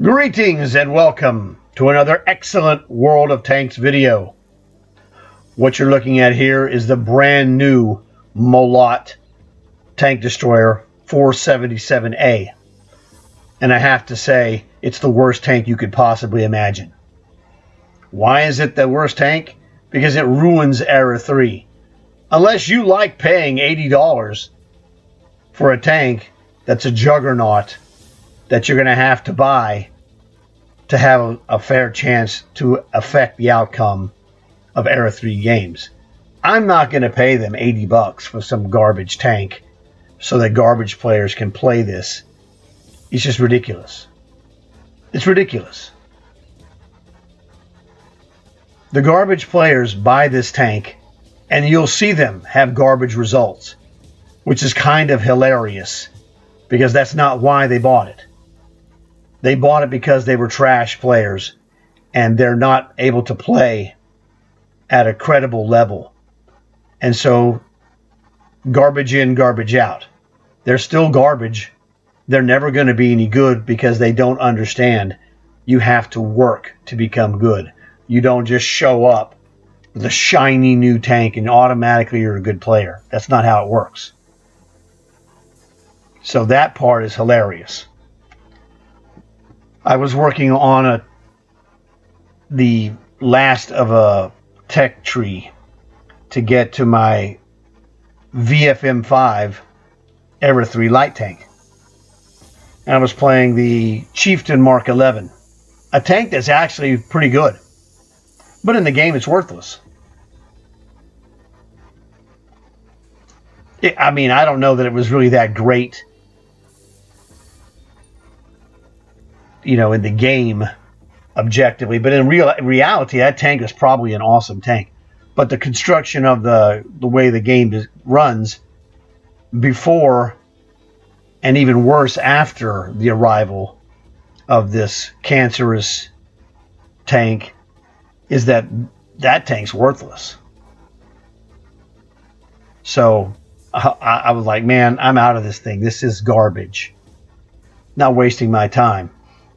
Greetings and welcome to another excellent World of Tanks video. What you're looking at here is the brand new Molot tank destroyer 477A. And I have to say, it's the worst tank you could possibly imagine. Why is it the worst tank? Because it ruins Era 3. Unless you like paying $80 for a tank that's a juggernaut that you're going to have to buy to have a fair chance to affect the outcome of Era 3 games. I'm not going to pay them $80 for some garbage tank so that garbage players can play this. It's just ridiculous. It's ridiculous. The garbage players buy this tank and you'll see them have garbage results, which is kind of hilarious because that's not why they bought it. They bought it because they were trash players and they're not able to play at a credible level. And so, garbage in, garbage out. They're still garbage. They're never going to be any good because they don't understand you have to work to become good. You don't just show up with a shiny new tank and automatically you're a good player. That's not how it works. So that part is hilarious. I was working on the last of a tech tree to get to my VFM5 Era 3 light tank. And I was playing the Chieftain Mark 11, a tank that's actually pretty good. But in the game, it's worthless. I don't know that it was really that great, in the game objectively, but in reality, that tank is probably an awesome tank. But the construction of the way the game runs before and even worse after the arrival of this cancerous tank is that tank's worthless. So I was like, man, I'm out of this thing. This is garbage. Not wasting my time.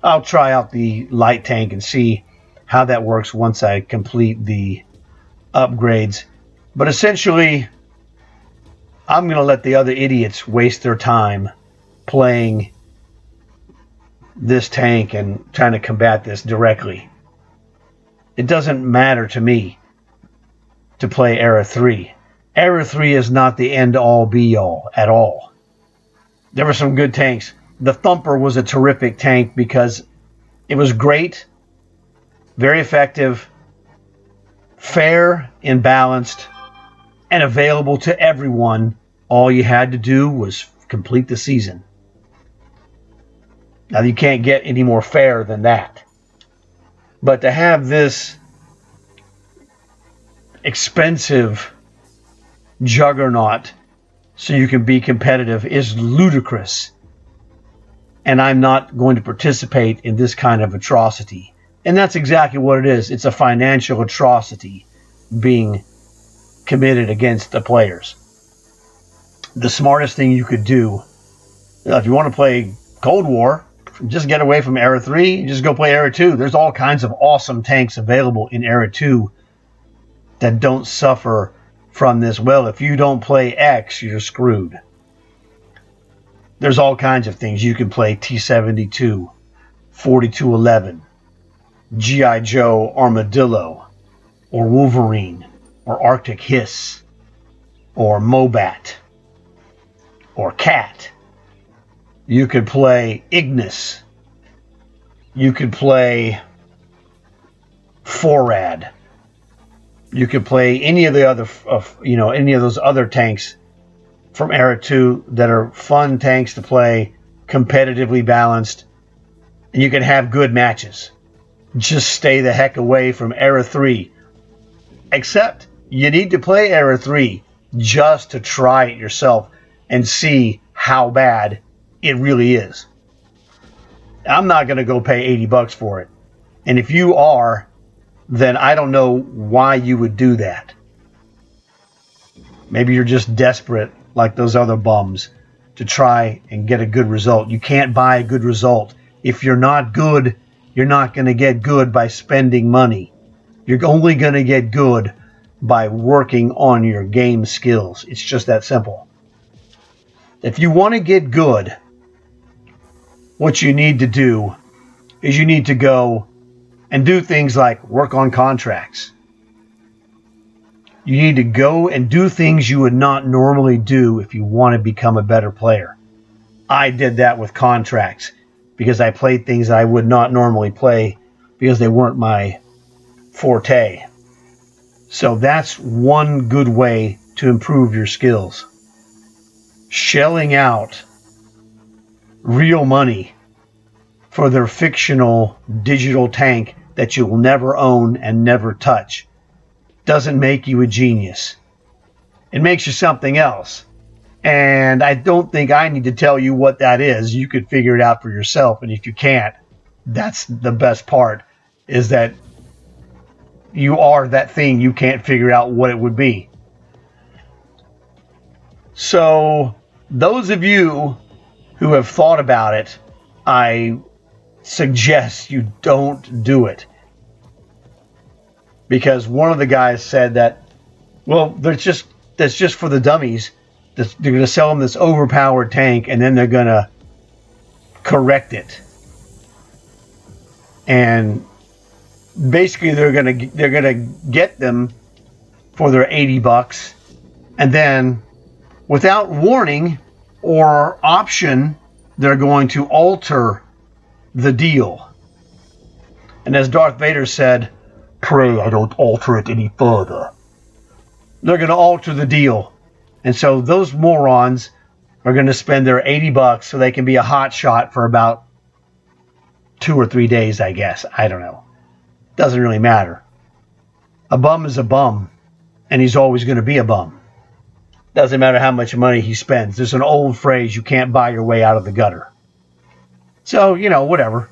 I'll try out the light tank and see how that works once I complete the upgrades. But essentially, I'm going to let the other idiots waste their time playing this tank and trying to combat this directly. It doesn't matter to me to play Era 3. Era 3 is not the end-all be-all at all. There were some good tanks. The Thumper was a terrific tank because it was great, very effective, fair and balanced, and available to everyone. All you had to do was complete the season. Now, you can't get any more fair than that. But to have this expensive juggernaut so you can be competitive is ludicrous. And I'm not going to participate in this kind of atrocity. And that's exactly what it is. It's a financial atrocity being committed against the players. The smartest thing you could do, if you want to play Cold War, just get away from Era 3, just go play Era 2. There's all kinds of awesome tanks available in Era 2 that don't suffer from this. Well, if you don't play X, you're screwed. There's all kinds of things. You can play T-72, 4211, G.I. Joe Armadillo, or Wolverine, or Arctic Hiss, or Mobat, or Cat. You could play Ignis. You could play Forad. You could play any of the other, any of those other tanks from Era 2 that are fun tanks to play, competitively balanced, and you can have good matches. Just stay the heck away from Era 3. Except you need to play Era 3 just to try it yourself and see how bad it really is. I'm not going to go pay $80 for it. And if you are, then I don't know why you would do that. Maybe you're just desperate like those other bums to try and get a good result. You can't buy a good result if you're not good, you're not going to get good by spending money. You're only going to get good by working on your game skills. It's just that simple. If you want to get good, what you need to do is you need to go and do things like work on contracts. You need to go and do things you would not normally do if you want to become a better player. I did that with contracts because I played things I would not normally play because they weren't my forte. So that's one good way to improve your skills. Shelling out real money for their fictional digital tank that you will never own and never touch doesn't make you a genius. It makes you something else. And I don't think I need to tell you what that is. You could figure it out for yourself. And if you can't, that's the best part, is that you are that thing you can't figure out what it would be. So those of you who have thought about it, I suggest you don't do it. Because one of the guys said that, well, that's just for the dummies. They're going to sell them this overpowered tank, and then they're going to correct it. And basically, they're going to get them for their $80, and then, without warning or option, they're going to alter the deal. And as Darth Vader said, "Pray I don't alter it any further." They're going to alter the deal. And so those morons are going to spend their $80 so they can be a hot shot for about 2 or 3 days, I guess. I don't know. Doesn't really matter. A bum is a bum, and he's always going to be a bum. Doesn't matter how much money he spends. There's an old phrase, you can't buy your way out of the gutter. So, whatever.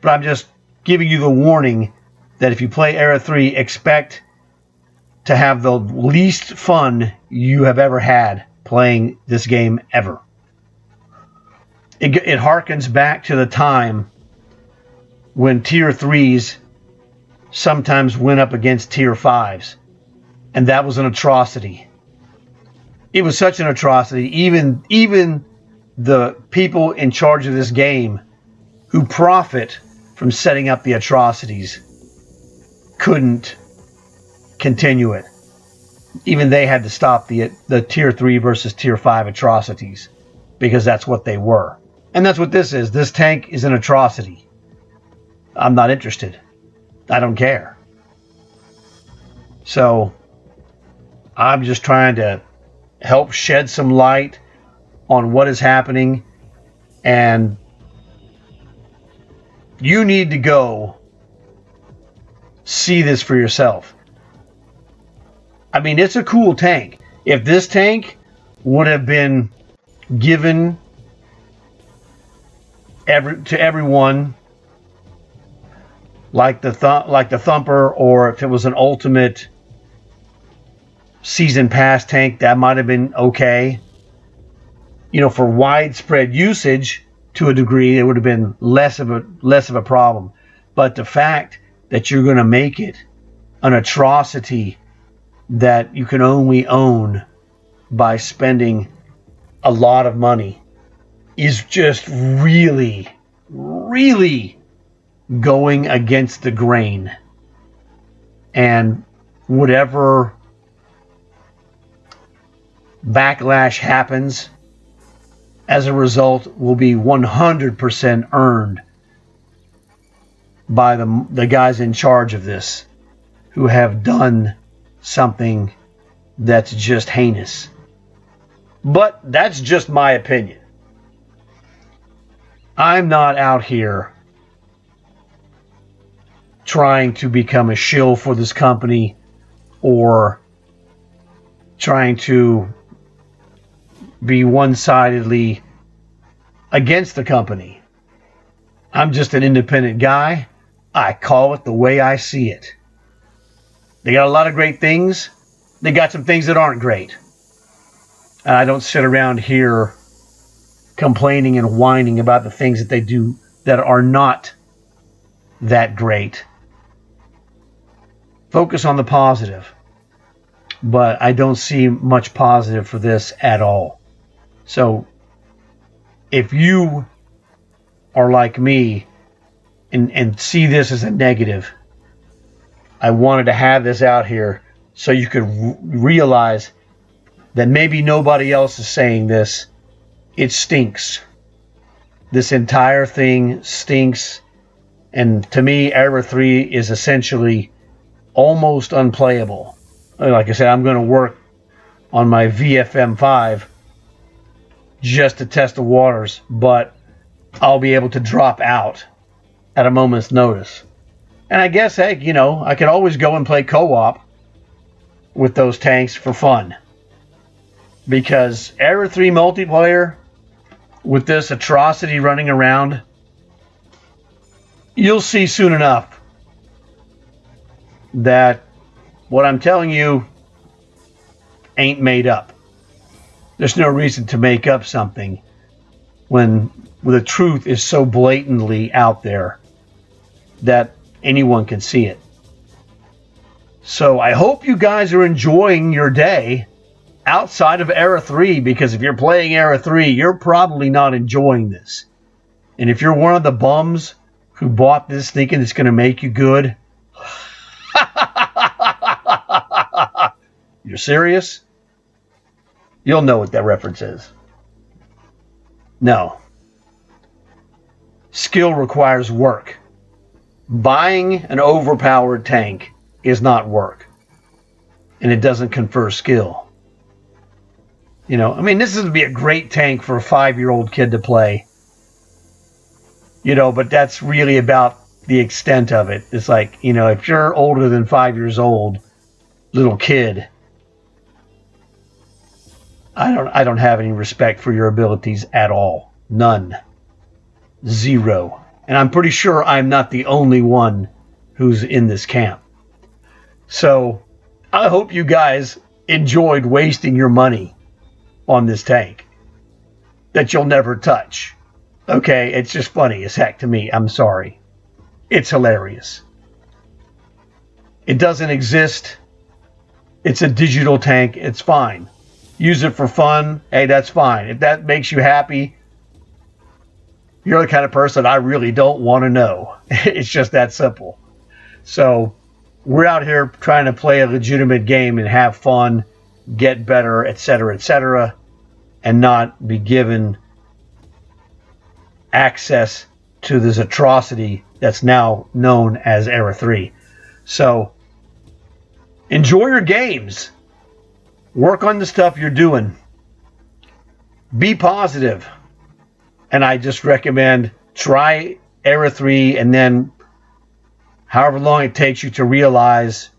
But I'm just giving you the warning that if you play Era 3, expect to have the least fun you have ever had playing this game ever. It harkens back to the time when Tier 3s sometimes went up against Tier 5s. And that was an atrocity. It was such an atrocity. Even the people in charge of this game who profit from setting up the atrocities couldn't continue it. Even they had to stop the Tier 3 versus Tier 5 atrocities because that's what they were. And that's what this is. This tank is an atrocity. I'm not interested. I don't care. So I'm just trying to help shed some light on what is happening, and you need to go see this for yourself. I mean, it's a cool tank. If this tank would have been given to everyone like the Thumper, or if it was an ultimate season pass tank, that might have been okay. For widespread usage to a degree, it would have been less of a problem. But the fact that you're going to make it an atrocity that you can only own by spending a lot of money is just really, really going against the grain. And whatever backlash happens as a result will be 100% earned by the guys in charge of this, who have done something that's just heinous. But that's just my opinion. I'm not out here trying to become a shill for this company or trying to be one-sidedly against the company. I'm just an independent guy. I call it the way I see it. They got a lot of great things. They got some things that aren't great. And I don't sit around here complaining and whining about the things that they do that are not that great. Focus on the positive. But I don't see much positive for this at all. So if you are like me and see this as a negative, I wanted to have this out here so you could realize that maybe nobody else is saying this. It stinks. This entire thing stinks. And to me, Era 3 is essentially almost unplayable. Like I said, I'm going to work on my VFM5 just to test the waters, but I'll be able to drop out at a moment's notice. And I guess, heck, you know, I could always go and play co-op with those tanks for fun. Because Era 3 multiplayer, with this atrocity running around, you'll see soon enough that what I'm telling you ain't made up. There's no reason to make up something when the truth is so blatantly out there that anyone can see it. So I hope you guys are enjoying your day outside of Era 3, because if you're playing Era 3, you're probably not enjoying this. And if you're one of the bums who bought this thinking it's going to make you good, you're serious? You'll know what that reference is. No. Skill requires work. Buying an overpowered tank is not work. And it doesn't confer skill. You know, I mean, this would be a great tank for a 5-year-old kid to play. You know, but that's really about the extent of it. It's like, you know, if you're older than 5 years old, little kid, I don't have any respect for your abilities at all. None. Zero. And I'm pretty sure I'm not the only one who's in this camp. So I hope you guys enjoyed wasting your money on this tank that you'll never touch. Okay, it's just funny as heck to me. I'm sorry. It's hilarious. It doesn't exist. It's a digital tank. It's fine. Use it for fun. Hey, that's fine. If that makes you happy, you're the kind of person I really don't want to know. It's just that simple. So we're out here trying to play a legitimate game and have fun, get better, etc., and not be given access to this atrocity that's now known as Era 3. So enjoy your games. Work on the stuff you're doing. Be positive. And I just recommend try Era 3, and then however long it takes you to realize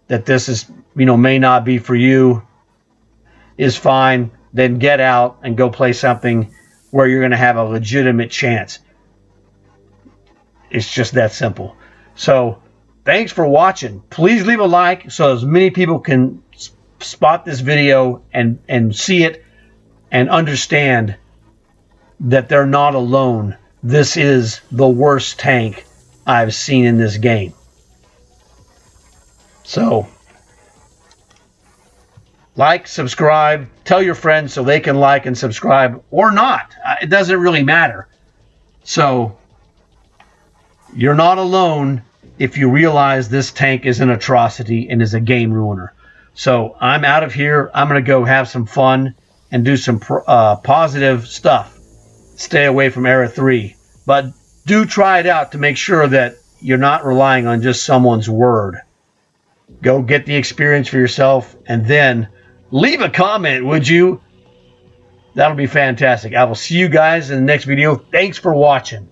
that this is, you know, may not be for you, is fine. Then get out and go play something where you're going to have a legitimate chance. It's just that simple. So thanks for watching. Please leave a like so as many people can spot this video and see it and understand that they're not alone. This is the worst tank I've seen in this game. So like, subscribe, tell your friends so they can like and subscribe, or not. It doesn't really matter. So you're not alone if you realize this tank is an atrocity and is a game ruiner. So I'm out of here. I'm going to go have some fun and do some positive stuff. Stay away from Era 3. But do try it out to make sure that you're not relying on just someone's word. Go get the experience for yourself, and then leave a comment, would you? That'll be fantastic. I will see you guys in the next video. Thanks for watching.